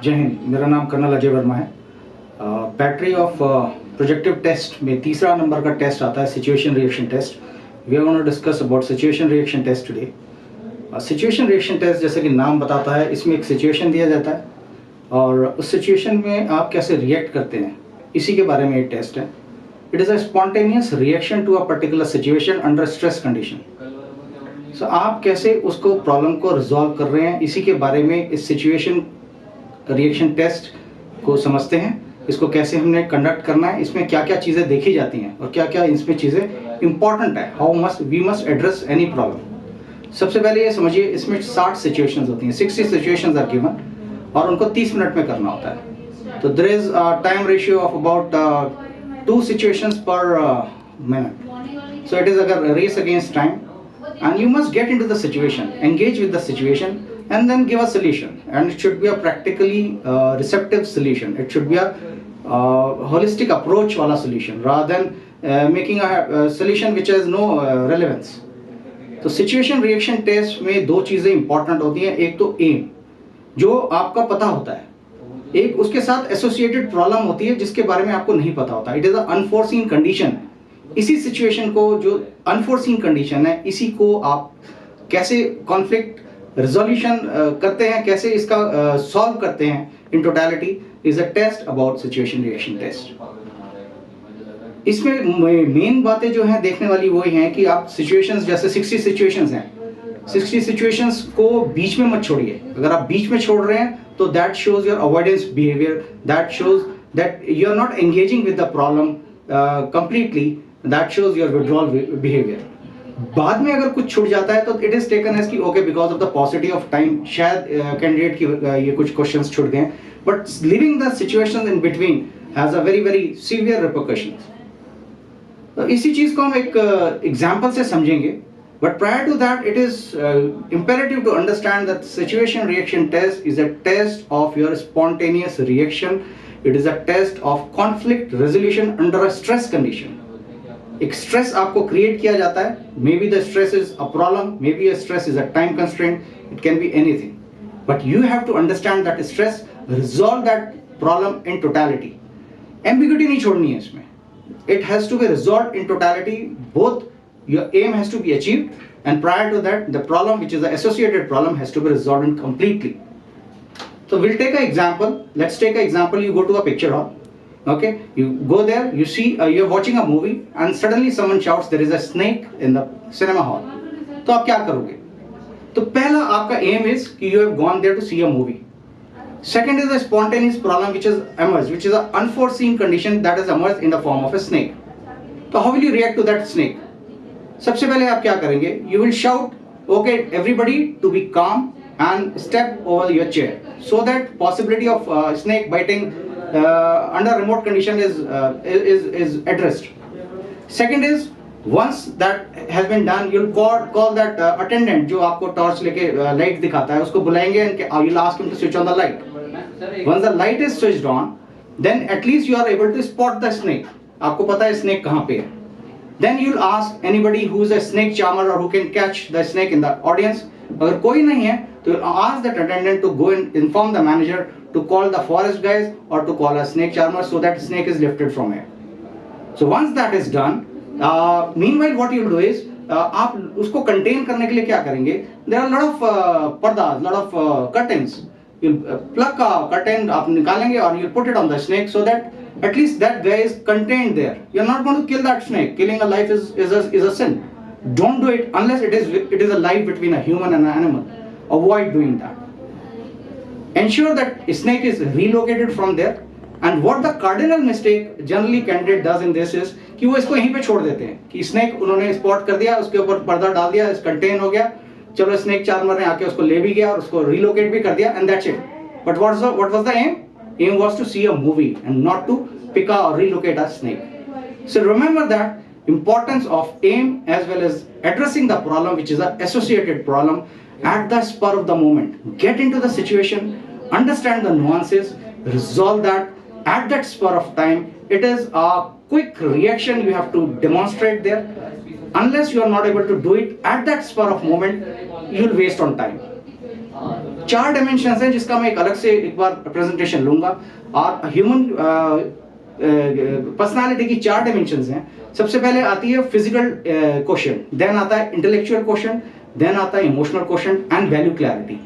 जय हिंद। मेरा नाम कर्नल अजय वर्मा है। बैटरी ऑफ प्रोजेक्टिव टेस्ट में तीसरा नंबर का टेस्ट आता है situation reaction test. We are going to discuss about situation reaction test today. Situation reaction test जैसे कि नाम बताता है, इसमें एक सिचुएशन दिया जाता है और उस सिचुएशन में आप कैसे रिएक्ट करते हैं, इसी के बारे में एक टेस्ट है। It is a spontaneous reaction to a particular situation under stress condition. So आप कैसे उसको प्रॉब्लम को रिजॉल्व कर रहे हैं, इसी के बारे में इस सिचुएशन रिएक्शन टेस्ट को समझते हैं। इसको कैसे हमने कंडक्ट करना है, इसमें क्या क्या चीज़ें देखी जाती हैं और क्या क्या इसमें चीज़ें इंपॉर्टेंट है, how must we must address any problem. सबसे पहले ये समझिए, इसमें 60 सिचुएशंस होती हैं, 60 सिचुएशंस आर गिवन और उनको 30 मिनट में करना होता है। तो there is time ratio of about 2 situations per minute. So it is अगर race against time and you must get into the situation, engage with the situation and then give a solution, and it should be a practically receptive solution. It should be a holistic approach wala solution rather than making a solution which has no relevance. तो situation reaction test में दो चीज़ें important होती हैं। एक तो aim जो आपका पता होता है, एक उसके साथ associated problem होती है जिसके बारे में आपको नहीं पता होता। It is a unforeseen condition। इसी सिचुएशन को, जो अनफोर्सीन कंडीशन है, इसी को आप कैसे कॉन्फ्लिक्ट रिजोल्यूशन करते हैं, कैसे इसका सॉल्व करते हैं in totality, is a test about situation reaction test. इसमें मेन बातें जो हैं देखने वाली वही हैं कि आप सिचुएशंस, जैसे 60 सिचुएशंस हैं, 60 सिचुएशंस को बीच में मत छोड़िए। अगर आप बीच में छोड़ रहे हैं तो that shows your avoidance behaviour, that shows that you are not engaging with the problem completely, that shows your withdrawal behavior। बाद में अगर कुछ छूट जाता है तो it is taken as कि okay because of the paucity of time शायद कैंडिडेट की ये कुछ क्वेश्चंस छूट गए, but leaving the situations in between has a very very severe repercussions। तो इसी चीज को हम एक एग्जांपल से समझेंगे, but prior to that it is imperative to understand that situation reaction test is a test of your spontaneous reaction। It is a test of conflict resolution under a stress condition। एक stress आपको create किया जाता है, maybe the stress is a problem, maybe a stress is a time constraint, it can be anything, but you have to understand that stress, resolve that problem in totality. Ambiguity नहीं छोड़नी है इसमें, it has to be resolved in totality, both your aim has to be achieved and prior to that the problem which is the associated problem has to be resolved in completely. So we'll take an example. Let's take an example. You go to a picture hall. Okay, you go there, you see you're watching a movie and suddenly someone shouts there is a snake in the cinema hall। तो आप क्या करोगे? तो पहला आपका aim is कि you have gone there to see a movie। Second is a spontaneous problem which is emerged, which is an unforeseen condition that has emerged in the form of a snake। तो how will you react to that snake? सबसे पहले आप क्या करेंगे? You will shout, okay everybody to be calm and step over your chair so that possibility of snake biting under remote condition is addressed। Second is once that has been done, you'll call that attendant जो आपको torch लेके light दिखाता है, उसको बुलाएंगे and you'll ask him to switch on the light। Once the light is switched on, then at least you are able to spot the snake। आपको पता है snake कहाँ पे है। Then you'll ask anybody who is a snake charmer or who can catch the snake in the audience। अगर कोई नहीं है तो ask that attendant to go and inform the manager to call the forest guys or to call a snake charmer so that snake is lifted from here। So once that is done, meanwhile what you will do is आप उसको contain करने के लिए क्या करेंगे? There are lot of पर्दास, lot of curtains। You'll pluck a curtain, आप निकालेंगे और you'll put it on the snake so that at least that guy is contained there। You're not going to kill that snake। Killing a life is a sin। Don't do it unless it is a life between a human and an animal। Avoid doing that। Ensure that snake is relocated from there। And what the cardinal mistake generally candidate does in this is कि वो इसको यहीं पे छोड़ देते हैं कि snake उन्होंने spot कर दिया, उसके ऊपर पर्दा डाल दिया, contain हो गया, चलो snake charmer ने आके उसको ले भी गया और उसको relocate भी कर दिया and that's it। But what was the aim? Aim was to see a movie and not to pick or relocate a snake। So remember that importance of aim as well as addressing the problem which is an associated problem at the spur of the moment। Get into the situation, understand the nuances, resolve that at that spur of time। It is a quick reaction you have to demonstrate there। Unless you are not able to do it at that spur of moment, you will waste on time। 4 dimensions हैं जिसका मैं एक अलग से एक बार presentation लूंगा। और human personality की 4 डायमेंशंस हैं। सबसे पहले आती है फिजिकल क्वेश्चन, देन आता है इंटेलेक्चुअल क्वेश्चन, देन आता है emotional question and value clarity.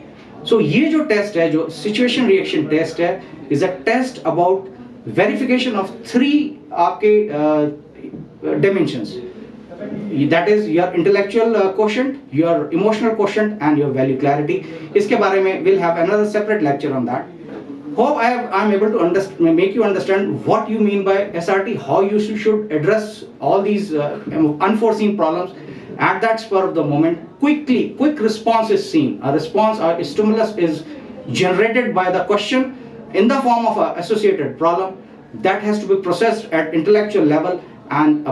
So ये जो टेस्ट है, जो सिचुएशन रिएक्शन टेस्ट है, is a test about verification of 3 आपके dimensions, that is your intellectual quotient, your emotional quotient and your value clarity. इसके बारे में we'll have another separate lecture on that. Hope I'm able to make you understand what you mean by SRT, how you should address all these unforeseen problems at that spur of the moment. Quick response is seen. A response or a stimulus is generated by the question in the form of an associated problem that has to be processed at intellectual level, and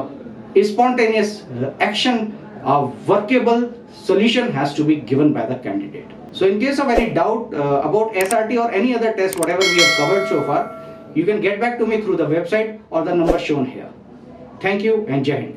a spontaneous action, a workable solution has to be given by the candidate. So in case of any doubt about SRT or any other test, whatever we have covered so far, you can get back to me through the website or the number shown here. Thank you and Jai Hind.